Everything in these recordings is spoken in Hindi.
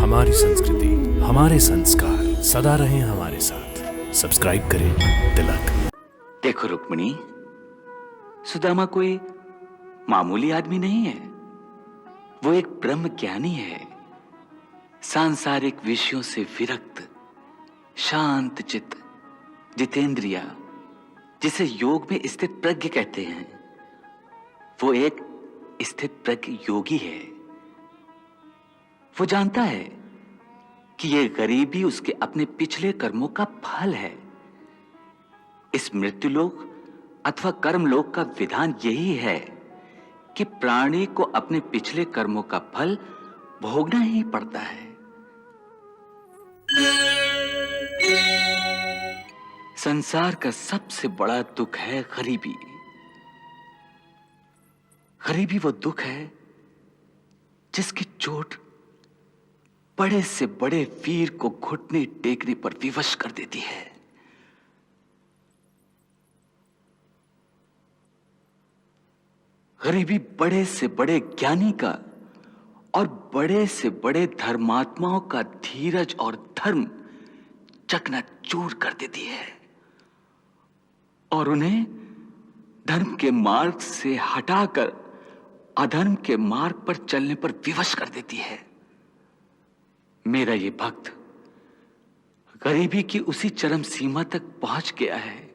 हमारी संस्कृति, हमारे संस्कार सदा रहें हमारे साथ। सब्सक्राइब करें तिलक। देखो रुक्मिणी, सुदामा कोई मामूली आदमी नहीं है। वो एक ब्रह्म ज्ञानी है, सांसारिक विषयों से विरक्त, शांत चित्त, जितेंद्रिया, जिसे योग में स्थित प्रज्ञ कहते हैं। वो एक स्थित प्रज्ञ योगी है। वो जानता है कि ये गरीबी उसके अपने पिछले कर्मों का फल है। इस मृत्युलोक अथवा कर्मलोक का विधान यही है कि प्राणी को अपने पिछले कर्मों का फल भोगना ही पड़ता है। संसार का सबसे बड़ा दुख है गरीबी। गरीबी वो दुख है जिसकी चोट बड़े से बड़े वीर को घुटने टेकने पर विवश कर देती है। गरीबी बड़े से बड़े ज्ञानी का और बड़े से बड़े धर्मात्माओं का धीरज और धर्म चकनाचूर कर देती है और उन्हें धर्म के मार्ग से हटाकर अधर्म के मार्ग पर चलने पर विवश कर देती है। मेरा ये भक्त गरीबी की उसी चरम सीमा तक पहुंच गया है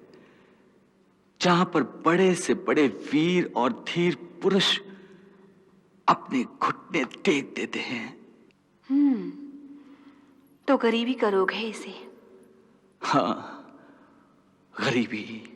जहां पर बड़े से बड़े वीर और धीर पुरुष अपने घुटने टेक देते हैं। तो गरीबी का रोग है इसे। हाँ, गरीबी।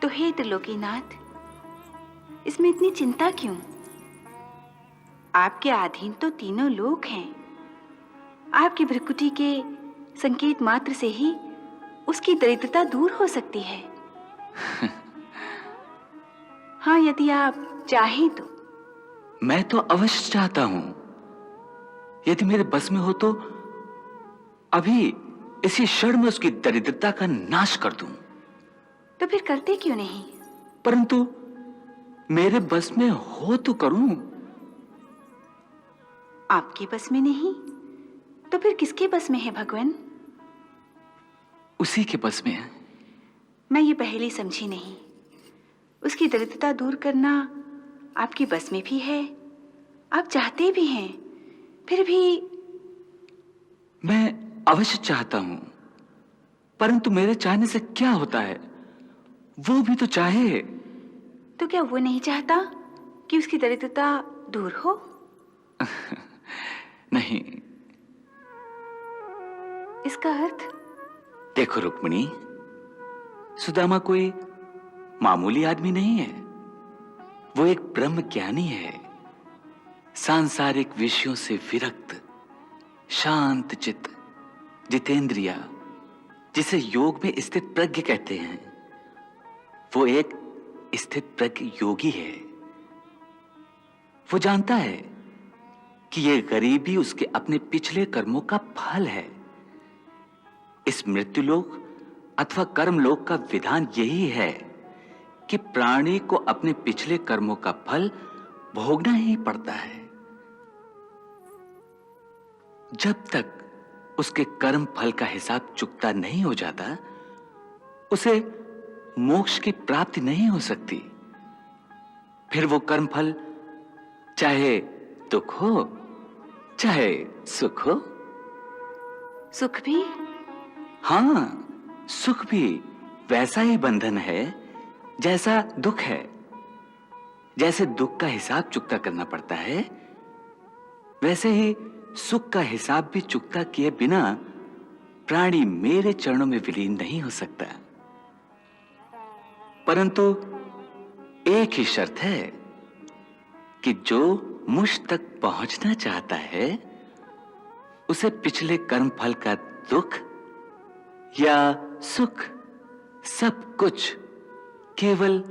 तो हे त्रिलोकीनाथ, इसमें इतनी चिंता क्यों? आपके अधीन तो तीनों लोग हैं। आपकी भ्रुकुटी के संकेत मात्र से ही उसकी दरिद्रता दूर हो सकती है। हाँ, यदि आप चाहें तो। मैं तो अवश्य चाहता हूं। यदि मेरे बस में हो तो अभी इसी क्षण में उसकी दरिद्रता का नाश कर दूं। तो फिर करते क्यों नहीं? परंतु मेरे बस में हो तो करूं। आपके बस में नहीं तो फिर किसके बस में है भगवान? उसी के बस में है। मैं ये पहले समझी नहीं। उसकी दरिद्रता दूर करना आपकी बस में भी है, आप चाहते भी हैं, फिर भी। मैं अवश्य चाहता हूं, परंतु मेरे चाहने से क्या होता है? वो भी तो चाहे। तो क्या वो नहीं चाहता कि उसकी दरिद्रता दूर हो? नहीं। इसका अर्थ? देखो रुक्मिणी, सुदामा कोई मामूली आदमी नहीं है। वो एक ब्रह्म ज्ञानी है, सांसारिक विषयों से विरक्त, शांत चित्त, जितेंद्रिया, जिसे योग में स्थित प्रज्ञ कहते हैं। वो एक स्थित प्रज्ञ योगी है। वो जानता है कि ये गरीबी उसके अपने पिछले कर्मों का फल है। इस मृत्युलोक अथवा कर्मलोक का विधान यही है कि प्राणी को अपने पिछले कर्मों का फल भोगना ही पड़ता है। जब तक उसके कर्म फल का हिसाब चुकता नहीं हो जाता, उसे मोक्ष की प्राप्ति नहीं हो सकती। फिर वो कर्म फल चाहे दुख हो चाहे सुख हो। सुख भी? हाँ, सुख भी वैसा ही बंधन है जैसा दुख है। जैसे दुख का हिसाब चुकता करना पड़ता है, वैसे ही सुख का हिसाब भी चुकता किए बिना प्राणी मेरे चरणों में विलीन नहीं हो सकता। परंतु एक ही शर्त है कि जो मुझ तक पहुंचना चाहता है, उसे पिछले कर्म फल का दुख या सुख सब कुछ केवल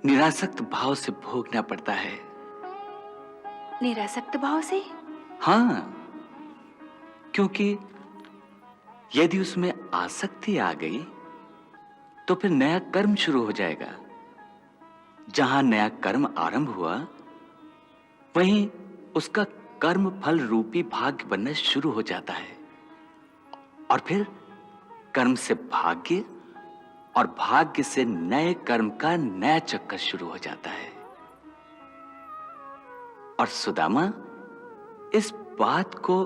निरासक्त भाव से भोगना पड़ता है। निरासक्त भाव से? हां, क्योंकि यदि उसमें आसक्ति आ गई तो फिर नया कर्म शुरू हो जाएगा। जहां नया कर्म आरंभ हुआ, वहीं उसका कर्म फल रूपी भाग्य बनना शुरू हो जाता है। और फिर कर्म से भाग्य और भाग्य से नए कर्म का नया चक्कर शुरू हो जाता है। और सुदामा इस बात को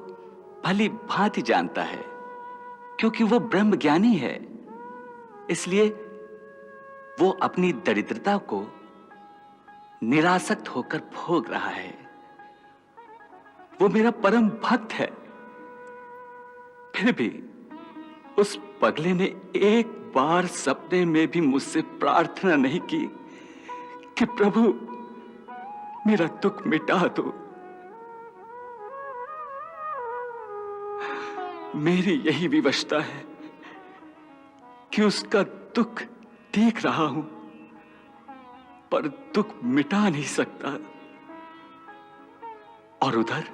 भली भांति जानता है, क्योंकि वो ब्रह्म ज्ञानी है। इसलिए वो अपनी दरिद्रता को निरासक्त होकर भोग रहा है। वो मेरा परम भक्त है। फिर भी उस पगले ने एक बार सपने में भी मुझसे प्रार्थना नहीं की कि प्रभु मेरा दुख मिटा दो। मेरी यही विवशता है कि उसका दुख देख रहा हूं, पर दुख मिटा नहीं सकता। और उधर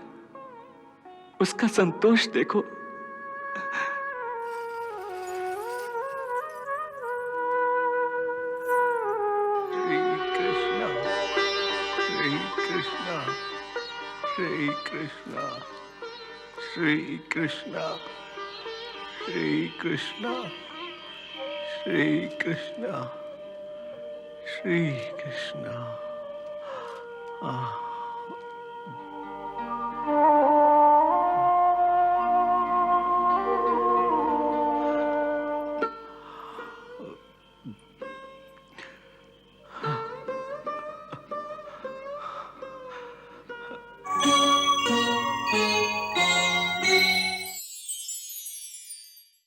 उसका संतोष देखो। Shri Krishna, Shri Krishna, Shri Krishna, Shri Krishna, Shri Krishna. Ah.